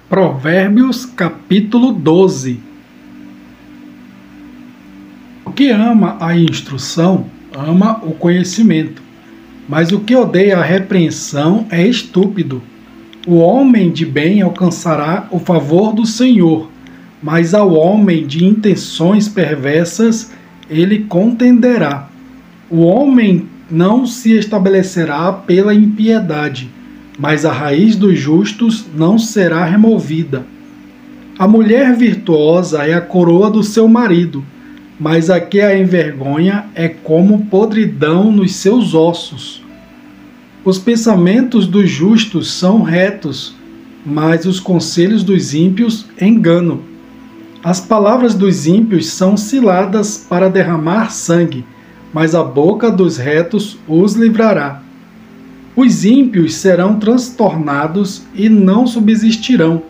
Provérbios capítulo 12. O que ama a instrução, ama o conhecimento, mas o que odeia a repreensão é estúpido. O homem de bem alcançará o favor do Senhor, mas ao homem de intenções perversas ele contenderá. O homem não se estabelecerá pela impiedade, mas a raiz dos justos não será removida. A mulher virtuosa é a coroa do seu marido, mas a que a envergonha é como podridão nos seus ossos. Os pensamentos dos justos são retos, mas os conselhos dos ímpios engano. As palavras dos ímpios são ciladas para derramar sangue, mas a boca dos retos os livrará. Os ímpios serão transtornados e não subsistirão,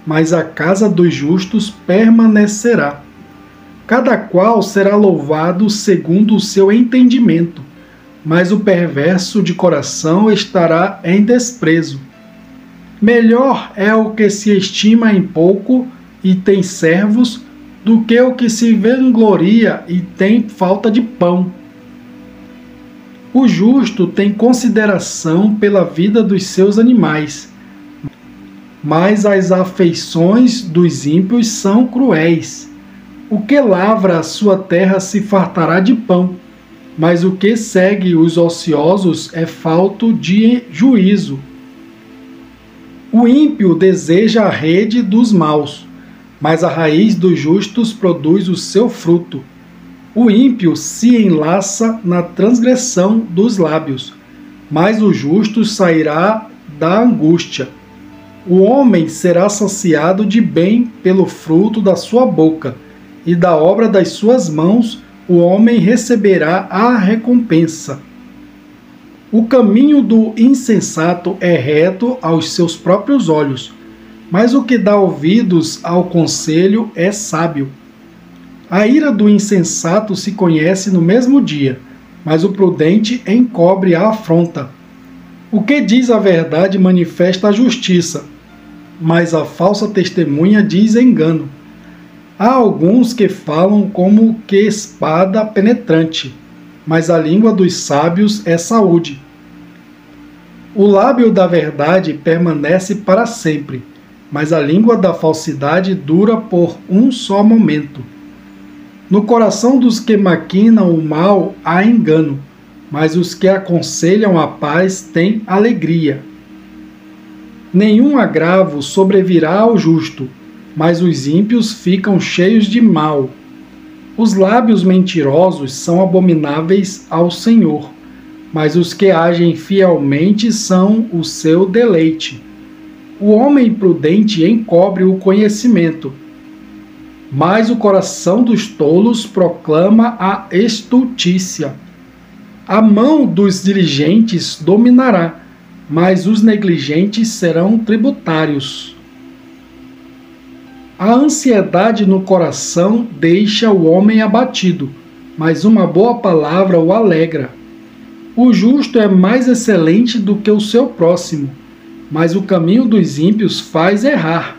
mas a casa dos justos permanecerá. Cada qual será louvado segundo o seu entendimento, mas o perverso de coração estará em desprezo. Melhor é o que se estima em pouco e tem servos, do que o que se vangloria e tem falta de pão. O justo tem consideração pela vida dos seus animais, mas as afeições dos ímpios são cruéis. O que lavra a sua terra se fartará de pão, mas o que segue os ociosos é falto de juízo. O ímpio deseja a rede dos maus, mas a raiz dos justos produz o seu fruto. O ímpio se enlaça na transgressão dos lábios, mas o justo sairá da angústia. O homem será saciado de bem pelo fruto da sua boca, e da obra das suas mãos o homem receberá a recompensa. O caminho do insensato é reto aos seus próprios olhos, mas o que dá ouvidos ao conselho é sábio. A ira do insensato se conhece no mesmo dia, mas o prudente encobre a afronta. O que diz a verdade manifesta a justiça, mas a falsa testemunha diz engano. Há alguns que falam como que espada penetrante, mas a língua dos sábios é saúde. O lábio da verdade permanece para sempre, mas a língua da falsidade dura por um só momento. No coração dos que maquinam o mal há engano, mas os que aconselham a paz têm alegria. Nenhum agravo sobrevirá ao justo, mas os ímpios ficam cheios de mal. Os lábios mentirosos são abomináveis ao Senhor, mas os que agem fielmente são o seu deleite. O homem prudente encobre o conhecimento, mas o coração dos tolos proclama a estultícia. A mão dos diligentes dominará, mas os negligentes serão tributários. A ansiedade no coração deixa o homem abatido, mas uma boa palavra o alegra. O justo é mais excelente do que o seu próximo, mas o caminho dos ímpios faz errar.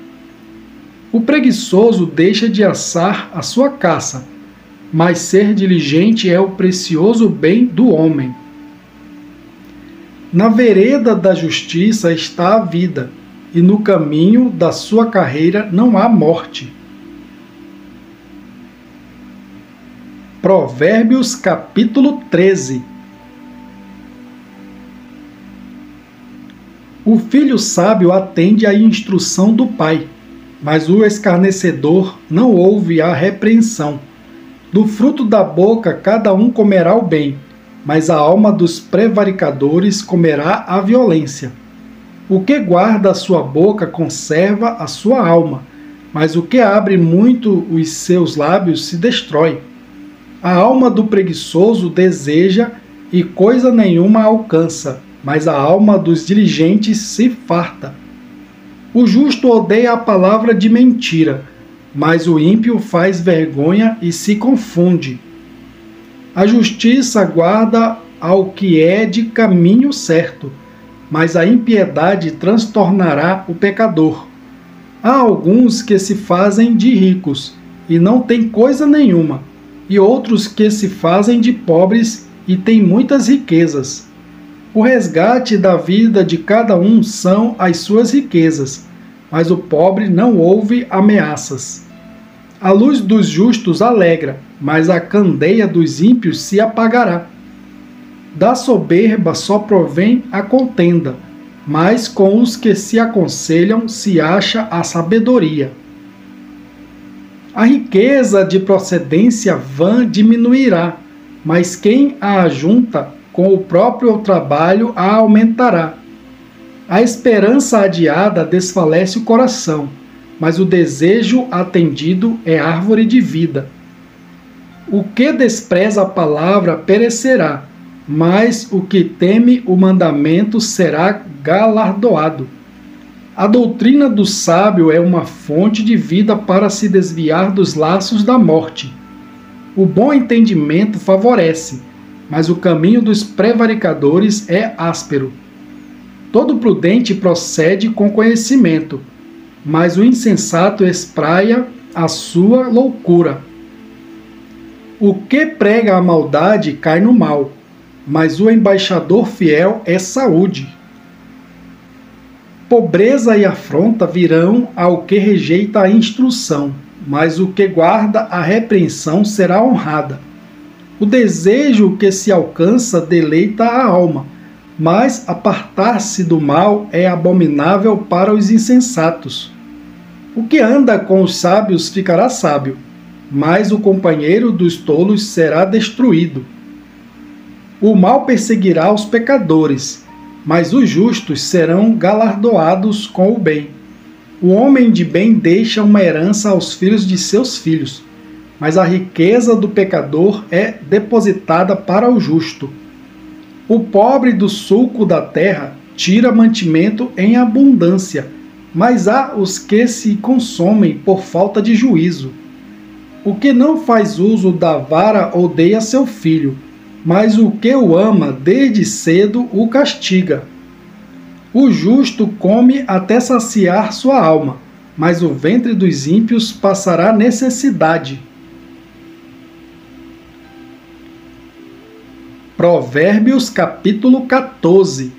O preguiçoso deixa de assar a sua caça, mas ser diligente é o precioso bem do homem. Na vereda da justiça está a vida, e no caminho da sua carreira não há morte. Provérbios capítulo 13. O filho sábio atende à instrução do pai, mas o escarnecedor não ouve a repreensão. Do fruto da boca cada um comerá o bem, mas a alma dos prevaricadores comerá a violência. O que guarda a sua boca conserva a sua alma, mas o que abre muito os seus lábios se destrói. A alma do preguiçoso deseja e coisa nenhuma alcança, mas a alma dos diligentes se farta. O justo odeia a palavra de mentira, mas o ímpio faz vergonha e se confunde. A justiça guarda ao que é de caminho certo, mas a impiedade transtornará o pecador. Há alguns que se fazem de ricos e não têm coisa nenhuma, e outros que se fazem de pobres e têm muitas riquezas. O resgate da vida de cada um são as suas riquezas, mas o pobre não ouve ameaças. A luz dos justos alegra, mas a candeia dos ímpios se apagará. Da soberba só provém a contenda, mas com os que se aconselham se acha a sabedoria. A riqueza de procedência vã diminuirá, mas quem a ajunta com o próprio trabalho a aumentará. A esperança adiada desfalece o coração, mas o desejo atendido é árvore de vida. O que despreza a palavra perecerá, mas o que teme o mandamento será galardoado. A doutrina do sábio é uma fonte de vida para se desviar dos laços da morte. O bom entendimento favorece, mas o caminho dos prevaricadores é áspero. Todo prudente procede com conhecimento, mas o insensato espraia a sua loucura. O que prega a maldade cai no mal, mas o embaixador fiel é saúde. Pobreza e afronta virão ao que rejeita a instrução, mas o que guarda a repreensão será honrada. O desejo que se alcança deleita a alma, mas apartar-se do mal é abominável para os insensatos. O que anda com os sábios ficará sábio, mas o companheiro dos tolos será destruído. O mal perseguirá os pecadores, mas os justos serão galardoados com o bem. O homem de bem deixa uma herança aos filhos de seus filhos, mas a riqueza do pecador é depositada para o justo. O pobre do sulco da terra tira mantimento em abundância, mas há os que se consomem por falta de juízo. O que não faz uso da vara odeia seu filho, mas o que o ama desde cedo o castiga. O justo come até saciar sua alma, mas o ventre dos ímpios passará necessidade. Provérbios capítulo 14.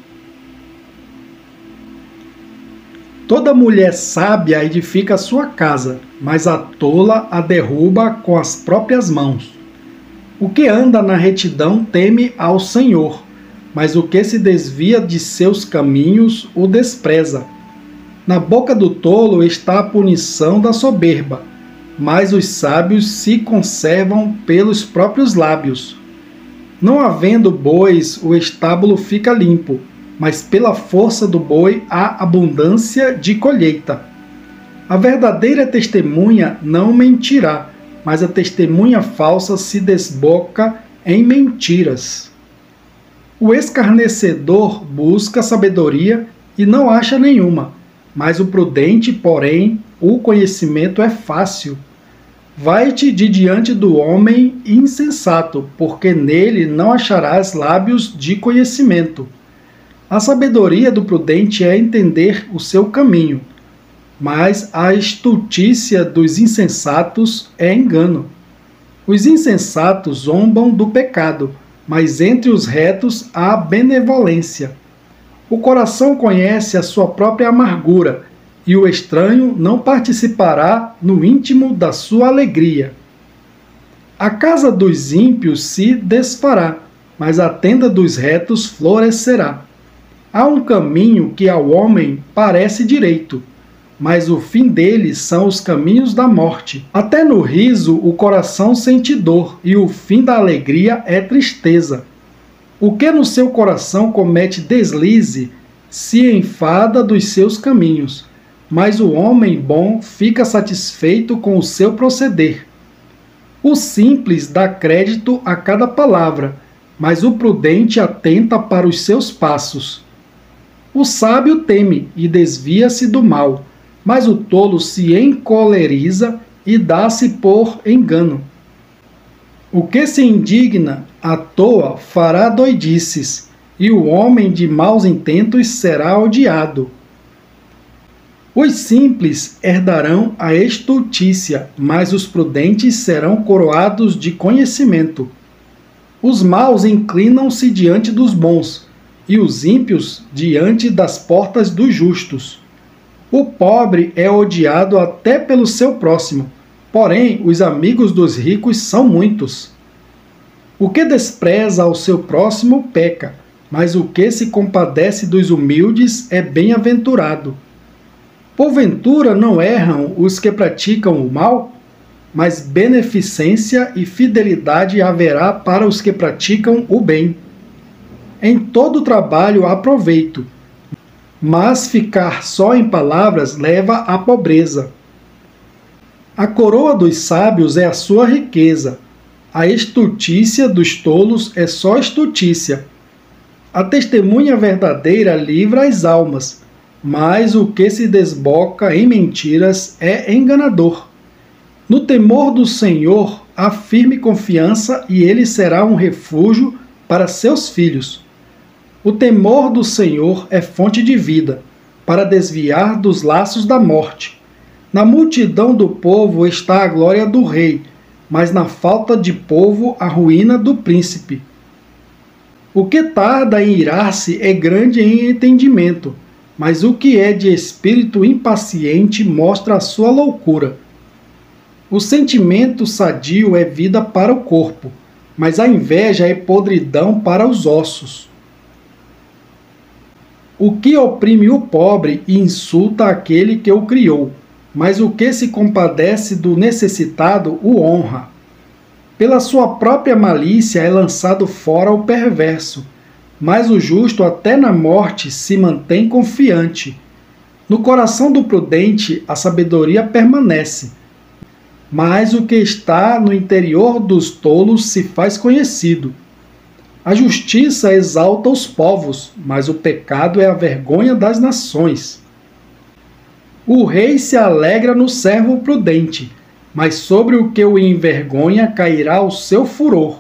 Toda mulher sábia edifica sua casa, mas a tola a derruba com as próprias mãos. O que anda na retidão teme ao Senhor, mas o que se desvia de seus caminhos o despreza. Na boca do tolo está a punição da soberba, mas os sábios se conservam pelos próprios lábios. Não havendo bois, o estábulo fica limpo, mas pela força do boi há abundância de colheita. A verdadeira testemunha não mentirá, mas a testemunha falsa se desboca em mentiras. O escarnecedor busca sabedoria e não acha nenhuma, mas o prudente, porém, o conhecimento é fácil. Vai-te de diante do homem insensato, porque nele não acharás lábios de conhecimento. A sabedoria do prudente é entender o seu caminho, mas a estultícia dos insensatos é engano. Os insensatos zombam do pecado, mas entre os retos há benevolência. O coração conhece a sua própria amargura, e o estranho não participará no íntimo da sua alegria. A casa dos ímpios se desfará, mas a tenda dos retos florescerá. Há um caminho que ao homem parece direito, mas o fim dele são os caminhos da morte. Até no riso o coração sente dor, e o fim da alegria é tristeza. O que no seu coração comete deslize, se enfada dos seus caminhos, mas o homem bom fica satisfeito com o seu proceder. O simples dá crédito a cada palavra, mas o prudente atenta para os seus passos. O sábio teme e desvia-se do mal, mas o tolo se encoleriza e dá-se por engano. O que se indigna à toa fará doidices, e o homem de maus intentos será odiado. Os simples herdarão a estultícia, mas os prudentes serão coroados de conhecimento. Os maus inclinam-se diante dos bons, e os ímpios diante das portas dos justos. O pobre é odiado até pelo seu próximo, porém os amigos dos ricos são muitos. O que despreza ao seu próximo peca, mas o que se compadece dos humildes é bem-aventurado. Porventura não erram os que praticam o mal? Mas beneficência e fidelidade haverá para os que praticam o bem. Em todo trabalho há proveito, mas ficar só em palavras leva à pobreza. A coroa dos sábios é a sua riqueza, a estultícia dos tolos é só estultícia. A testemunha verdadeira livra as almas, mas o que se desboca em mentiras é enganador. No temor do Senhor há firme confiança e ele será um refúgio para seus filhos. O temor do Senhor é fonte de vida, para desviar dos laços da morte. Na multidão do povo está a glória do rei, mas na falta de povo a ruína do príncipe. O que tarda em irar-se é grande em entendimento, mas o que é de espírito impaciente mostra a sua loucura. O sentimento sadio é vida para o corpo, mas a inveja é podridão para os ossos. O que oprime o pobre e insulta aquele que o criou, mas o que se compadece do necessitado o honra. Pela sua própria malícia é lançado fora o perverso, mas o justo até na morte se mantém confiante. No coração do prudente a sabedoria permanece, mas o que está no interior dos tolos se faz conhecido. A justiça exalta os povos, mas o pecado é a vergonha das nações. O rei se alegra no servo prudente, mas sobre o que o envergonha cairá o seu furor.